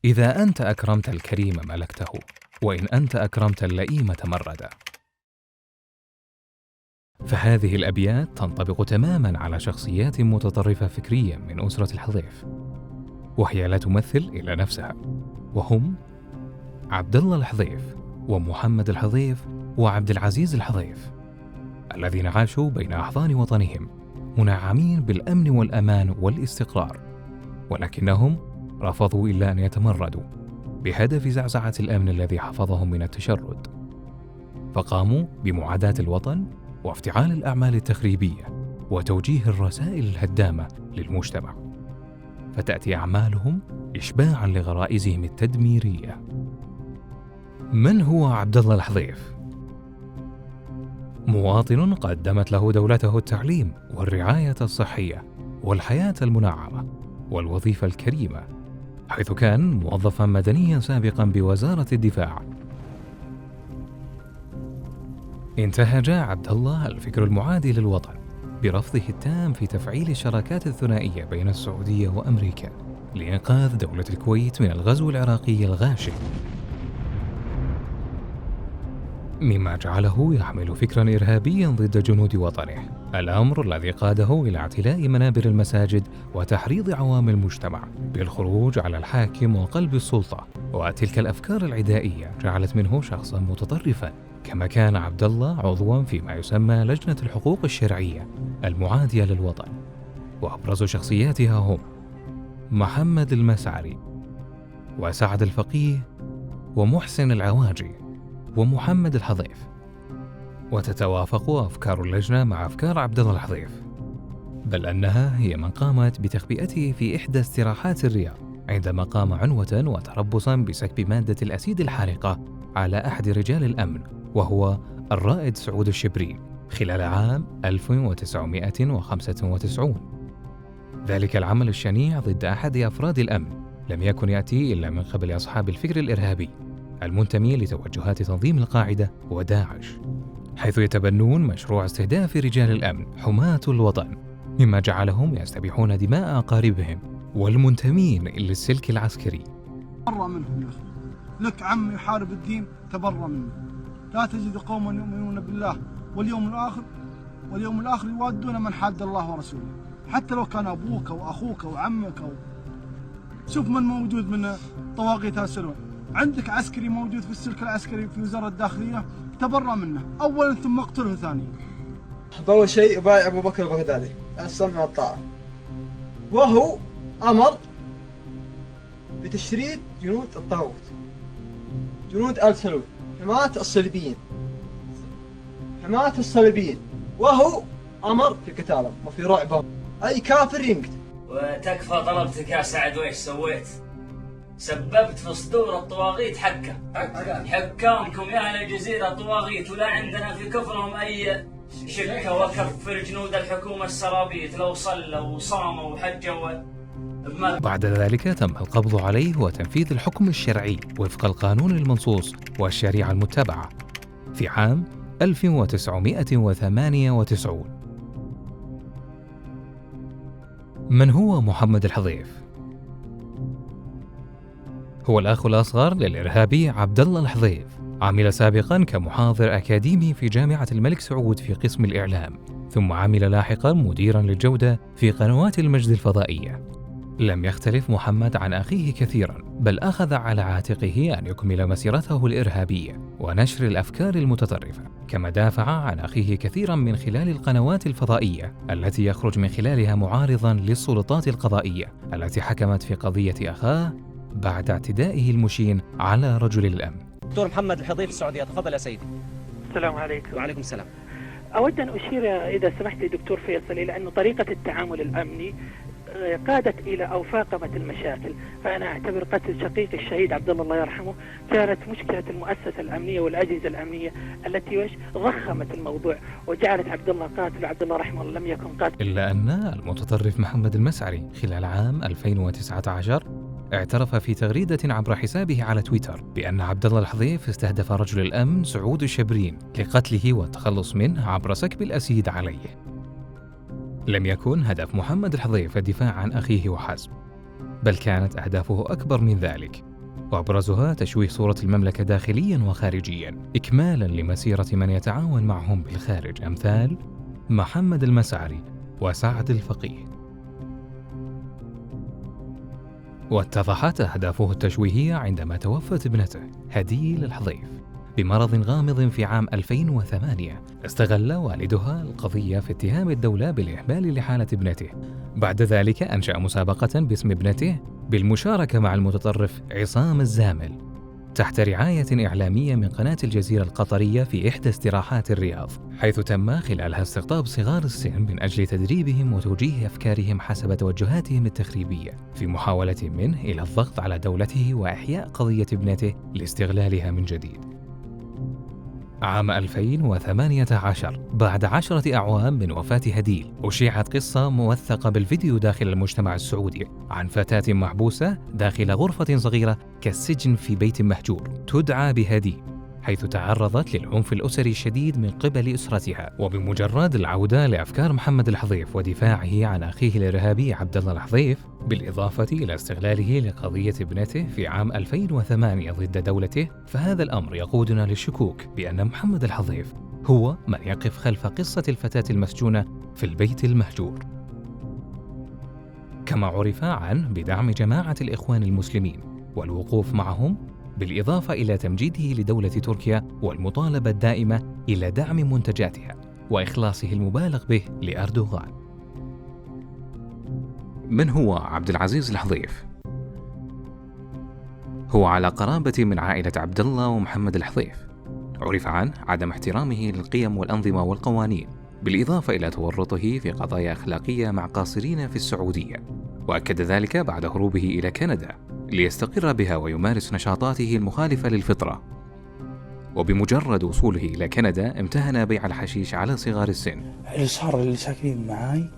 إذا أنت أكرمت الكريم ملكته، وإن أنت أكرمت اللئيم تمردا. فهذه الأبيات تنطبق تماماً على شخصيات متطرفة فكرياً من أسرة الحضيف، وهي لا تمثل إلا نفسها، وهم عبد الله الحضيف ومحمد الحضيف وعبد العزيز الحضيف، الذين عاشوا بين أحضان وطنهم منعمين بالأمن والأمان والاستقرار، ولكنهم رفضوا إلا أن يتمردوا بهدف زعزعة الأمن الذي حفظهم من التشرد، فقاموا بمعاداة الوطن وافتعال الأعمال التخريبية وتوجيه الرسائل الهدامة للمجتمع، فتأتي أعمالهم إشباعاً لغرائزهم التدميرية. من هو عبد الله الحضيف؟ مواطن قدمت له دولته التعليم والرعاية الصحية والحياة المنعمة والوظيفة الكريمة، حيث كان موظفاً مدنياً سابقاً بوزارة الدفاع. انتهج عبد الله الفكر المعادي للوطن برفضه التام في تفعيل الشراكات الثنائية بين السعودية وأمريكا لإنقاذ دولة الكويت من الغزو العراقي الغاشم، مما جعله يحمل فكراً إرهابياً ضد جنود وطنه، الأمر الذي قاده إلى اعتلاء منابر المساجد وتحريض عوام المجتمع بالخروج على الحاكم وقلب السلطة. وتلك الأفكار العدائية جعلت منه شخصاً متطرفاً، كما كان عبد الله عضواً فيما يسمى لجنة الحقوق الشرعية المعادية للوطن، وأبرز شخصياتها هم محمد المسعري وسعد الفقيه ومحسن العواجي ومحمد الحضيف. وتتوافق أفكار اللجنة مع أفكار عبد الله الحضيف، بل أنها هي من قامت بتخبئته في إحدى استراحات الرياض عندما قام عنوة وتربصاً بسكب مادة الأسيد الحارقة على أحد رجال الأمن وهو الرائد سعود الشبري خلال عام 1995. ذلك العمل الشنيع ضد أحد أفراد الأمن لم يكن يأتي إلا من قبل أصحاب الفكر الإرهابي المنتمي لتوجهات تنظيم القاعدة وداعش، حيث يتبنون مشروع استهداف رجال الأمن حماة الوطن، مما جعلهم يستبيحون دماء أقاربهم والمنتمين للسلك العسكري. تبرأ منهم يا أخي، لك عم يحارب الدين تبرأ منه. لا تجد قوما يؤمنون بالله واليوم الآخر يوادون من حاد الله ورسوله، حتى لو كان أبوك وأخوك وعمك شوف من موجود من طواغيت هالسنوات. عندك عسكري موجود في السلك العسكري في وزارة الداخلية، تبرأ منه أولا ثم اقتله ثانيا. أول شيء بايع أبو بكر البغدادي السمع والطاعة، وهو أمر بتشريد جنود الطاغوت، جنود آل سلول، حماة الصليبيين، وهو أمر في قتالهم وفي رعبهم، أي كافر ينقتل. وتكفى طلبتك يا سعد، وإيش سويت؟ سببت في صدور الطواغيت حكامكم يا أهل الجزيرة طواغيت، ولا عندنا في كفرهم أي شركة، وكفر جنود الحكومة السرابيت لو صلوا وصاموا وحجوا. بعد ذلك تم القبض عليه وتنفيذ الحكم الشرعي وفق القانون المنصوص والشريعة المتبعة في عام 1998. من هو محمد الحضيف؟ هو الأخ الأصغر للإرهابي عبد الله الحضيف، عمل سابقاً كمحاضر أكاديمي في جامعة الملك سعود في قسم الإعلام، ثم عمل لاحقاً مديراً للجودة في قنوات المجد الفضائية. لم يختلف محمد عن أخيه كثيراً، بل أخذ على عاتقه أن يكمل مسيرته الإرهابية ونشر الأفكار المتطرفة، كما دافع عن أخيه كثيراً من خلال القنوات الفضائية التي يخرج من خلالها معارضاً للسلطات القضائية التي حكمت في قضية أخاه بعد اعتدائه المشين على رجل الأمن. دكتور محمد الحضيف السعودية، تفضل يا سيدي. السلام عليكم. وعليكم السلام. أود أن أشير إذا سمحت لي دكتور فيصل إلى أن طريقة التعامل الأمني قادت إلى أو فاقمت المشاكل. فأنا أعتبر قتل شقيق الشهيد عبد الله يرحمه كانت مشكلة المؤسسة الأمنية والأجهزة الأمنية التي ضخمت الموضوع وجعلت عبد الله قاتل وعبد الله رحمه الله لم يكن قاتل. إلا أن المتطرف محمد المسعري خلال عام 2019 اعترف في تغريدة عبر حسابه على تويتر بأن عبد الله الحضيف استهدف رجل الأمن سعود الشبرين لقتله والتخلص منه عبر سكب الأسيد عليه. لم يكن هدف محمد الحضيف الدفاع عن أخيه وحسب، بل كانت أهدافه أكبر من ذلك، وأبرزها تشويه صورة المملكة داخلياً وخارجياً، إكمالاً لمسيرة من يتعاون معهم بالخارج أمثال محمد المسعري وسعد الفقيه. واتضحت أهدافه التشويهية عندما توفت ابنته هديل الحضيف بمرض غامض في عام 2008. استغل والدها القضية في اتهام الدولة بالإهمال لحالة ابنته. بعد ذلك أنشأ مسابقة باسم ابنته بالمشاركة مع المتطرف عصام الزامل تحت رعاية إعلامية من قناة الجزيرة القطرية في إحدى استراحات الرياض، حيث تم خلالها استقطاب صغار السن من أجل تدريبهم وتوجيه أفكارهم حسب توجهاتهم التخريبية، في محاولة منه إلى الضغط على دولته وإحياء قضية ابنته لاستغلالها من جديد. عام 2018 بعد 10 أعوام من وفاة هديل، أشيعت قصة موثقة بالفيديو داخل المجتمع السعودي عن فتاة محبوسة داخل غرفة صغيرة كالسجن في بيت مهجور تدعى بهدي، حيث تعرضت للعنف الأسري الشديد من قبل أسرتها. وبمجرد العودة لأفكار محمد الحضيف ودفاعه عن أخيه الإرهابي عبد الله الحضيف، بالإضافة إلى استغلاله لقضية ابنته في عام 2008 ضد دولته، فهذا الأمر يقودنا للشكوك بأن محمد الحضيف هو من يقف خلف قصة الفتاة المسجونة في البيت المهجور، كما عرف عنه بدعم جماعة الإخوان المسلمين والوقوف معهم، بالإضافة إلى تمجيده لدولة تركيا والمطالبة الدائمة إلى دعم منتجاتها وإخلاصه المبالغ به لأردوغان. من هو عبد العزيز الحضيف؟ هو على قرابة من عائلة عبد الله ومحمد الحضيف. عرف عنه عدم احترامه للقيم والأنظمة والقوانين، بالإضافة إلى تورطه في قضايا أخلاقية مع قاصرين في السعودية، وأكد ذلك بعد هروبه إلى كندا ليستقر بها ويمارس نشاطاته المخالفة للفطرة. وبمجرد وصوله إلى كندا امتهن بيع الحشيش على صغار السن. الصار اللي ساكنين معاي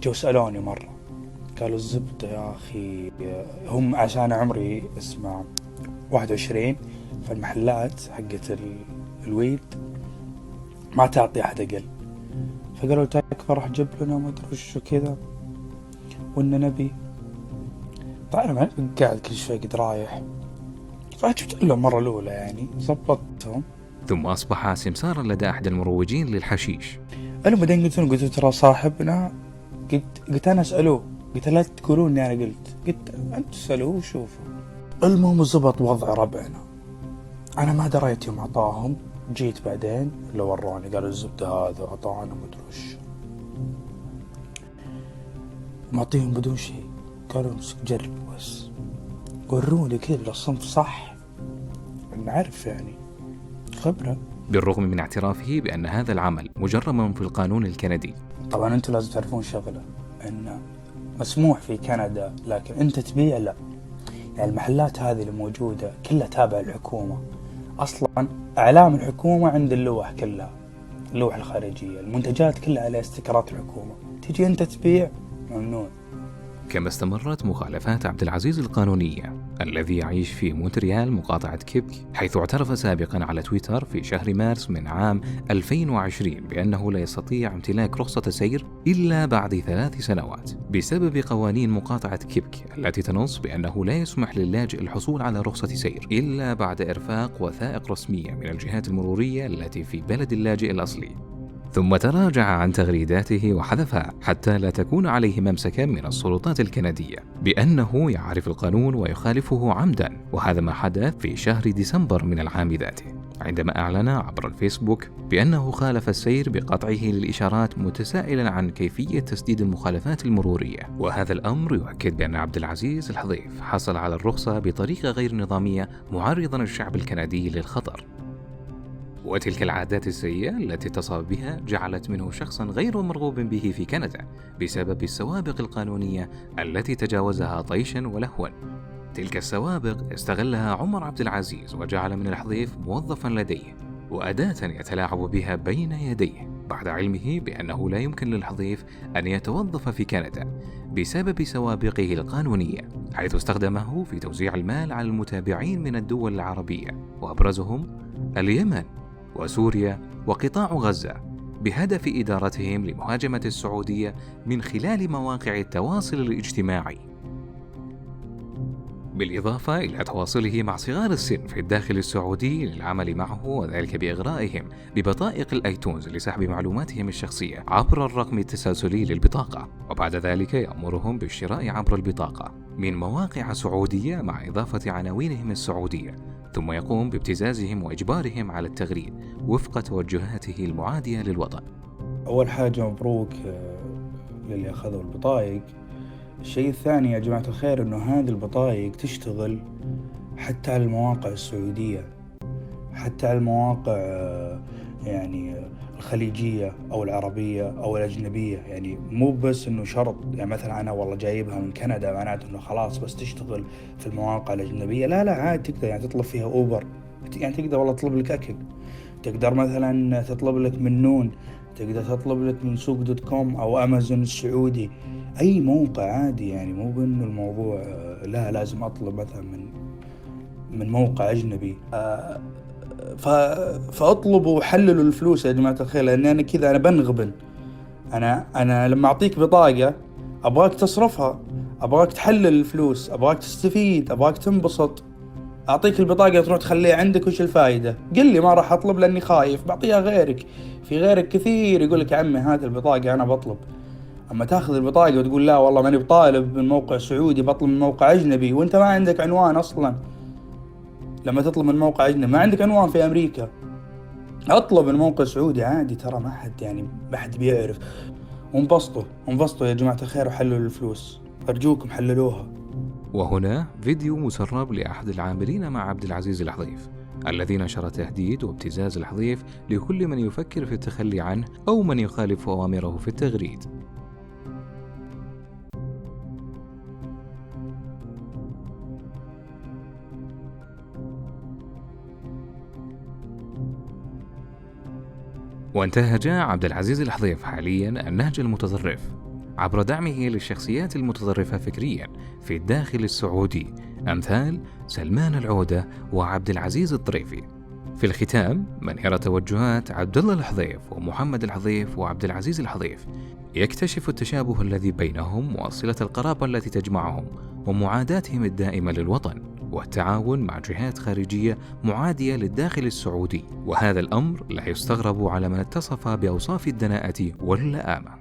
جو سألوني مرة، قالوا الزبدة يا أخي، هم عشان عمري اسمع 21، فالمحلات حقت الويد ما تعطي أحد أقل، فقالوا تكفى راح جيب لنا ما أدري وش كذا، وإن نبي طبعا ما قاعد كل شوي قد رايح، فجبت لهم مرة الأولى يعني ضبطتهم. ثم أصبح سمسارا لدى أحد المروجين للحشيش. أنا بعدين قلت ترى صاحبنا، قلت أنا أسألوه، قلت لا تقولون إني أنا قلت أنت سألوه وشوفوا. المهم زبط وضع ربعنا، أنا ما دريت يوم عطاهم، جيت بعدين اللي وروني قالوا الزبدة هذا عطانا ما أدري وش، معطيهم بدون شيء، قالوا امسك جرب بس، وروني كذا الصنف صح، نعرف يعني خبرة. بالرغم من اعترافه بأن هذا العمل مجرم في القانون الكندي. طبعا أنتم لازم تعرفون شغلة، أن مسموح في كندا لكن أنت تبيع لا، يعني المحلات هذه اللي موجودة كلها تابعة الحكومة، أصلا أعلام الحكومة عند اللوح كلها، اللوح الخارجية، المنتجات كلها على استيكرات الحكومة، تجي أنت تبيع ممنوع. كما استمرت مخالفات عبد العزيز القانونية الذي يعيش في مونتريال مقاطعة كيبك، حيث اعترف سابقا على تويتر في شهر مارس من عام 2020 بأنه لا يستطيع امتلاك رخصة سير إلا بعد 3 سنوات بسبب قوانين مقاطعة كيبك التي تنص بأنه لا يسمح للاجئ الحصول على رخصة سير إلا بعد إرفاق وثائق رسمية من الجهات المرورية التي في بلد اللاجئ الأصلي. ثم تراجع عن تغريداته وحذفها حتى لا تكون عليه ممسكا من السلطات الكندية بأنه يعرف القانون ويخالفه عمدا، وهذا ما حدث في شهر ديسمبر من العام ذاته، عندما أعلن عبر الفيسبوك بأنه خالف السير بقطعه للإشارات متسائلا عن كيفية تسديد المخالفات المرورية. وهذا الأمر يؤكد بأن عبد العزيز الحضيف حصل على الرخصة بطريقة غير نظامية، معرضا الشعب الكندي للخطر. وتلك العادات السيئة التي اتصف بها جعلت منه شخصا غير مرغوب به في كندا بسبب السوابق القانونية التي تجاوزها طيشا ولهوا. تلك السوابق استغلها عمر عبد العزيز وجعل من الحضيف موظفا لديه وأداة يتلاعب بها بين يديه، بعد علمه بأنه لا يمكن للحضيف أن يتوظف في كندا بسبب سوابقه القانونية، حيث استخدمه في توزيع المال على المتابعين من الدول العربية وأبرزهم اليمن وسوريا وقطاع غزة، بهدف إدارتهم لمهاجمة السعودية من خلال مواقع التواصل الاجتماعي. بالإضافة إلى تواصله مع صغار السن في الداخل السعودي للعمل معه، وذلك بإغرائهم ببطائق الأيتونز لسحب معلوماتهم الشخصية عبر الرقم التسلسلي للبطاقة، وبعد ذلك يأمرهم بالشراء عبر البطاقة من مواقع سعودية مع إضافة عناوينهم السعودية، ثم يقوم بابتزازهم وإجبارهم على التغريد وفق توجهاته المعادية للوطن. أول حاجة مبروك للي أخذوا البطايق. الشيء الثاني يا جماعة الخير إنه هذه البطايق تشتغل حتى على المواقع السعودية، حتى على المواقع يعني الخليجية أو العربية أو الأجنبية. يعني مو بس إنه شرط يعني مثلا أنا والله جايبها من كندا معناته إنه خلاص بس تشتغل في المواقع الأجنبية. لا عادي تقدر يعني تطلب فيها أوبر، يعني تقدر والله تطلب لك أكل، تقدر مثلا تطلب لك من نون، تقدر تطلب لك من سوق.com أو أمازون السعودي، أي موقع عادي. يعني مو بأنه الموضوع لا لازم أطلب مثلا من موقع أجنبي. فأطلبوا وحللوا الفلوس يا جماعة الخير، لأن أنا كذا أنا بنغبن. أنا لما أعطيك بطاقة أبغاك تصرفها، أبغاك تحلل الفلوس، أبغاك تستفيد، أبغاك تنبسط. أعطيك البطاقة تروح تخليها عندك، وش الفائدة؟ قل لي ما راح أطلب لأني خايف، بعطيها غيرك. في غيرك كثير يقول لك يا عمي هات البطاقة أنا بطلب. أما تاخذ البطاقة وتقول لا والله ماني بطالب من موقع سعودي، بطلب من موقع أجنبي، وأنت ما عندك عنوان أصلا. لما تطلب من موقع أجنبي ما عندك عنوان في أمريكا، أطلب من موقع سعودي عادي، ترى ما حد بيعرف. وانبسطوا يا جماعة الخير وحللوا الفلوس، أرجوكم حللوها. وهنا فيديو مسرب لأحد العاملين مع عبد العزيز الحضيف الذي نشر تهديد وابتزاز الحضيف لكل من يفكر في التخلي عنه أو من يخالف أوامره في التغريد. وانتهج عبد العزيز الحضيف حاليا النهج المتطرف عبر دعمه للشخصيات المتطرفة فكريا في الداخل السعودي أمثال سلمان العودة وعبد العزيز الطريفي. في الختام منهر توجهات عبد الله الحضيف ومحمد الحضيف وعبد العزيز الحضيف، يكتشف التشابه الذي بينهم وصلة القرابة التي تجمعهم ومعاداتهم الدائمة للوطن والتعاون مع جهات خارجية معادية للداخل السعودي، وهذا الأمر لا يستغرب على من اتصف بأوصاف الدناءة واللئامة.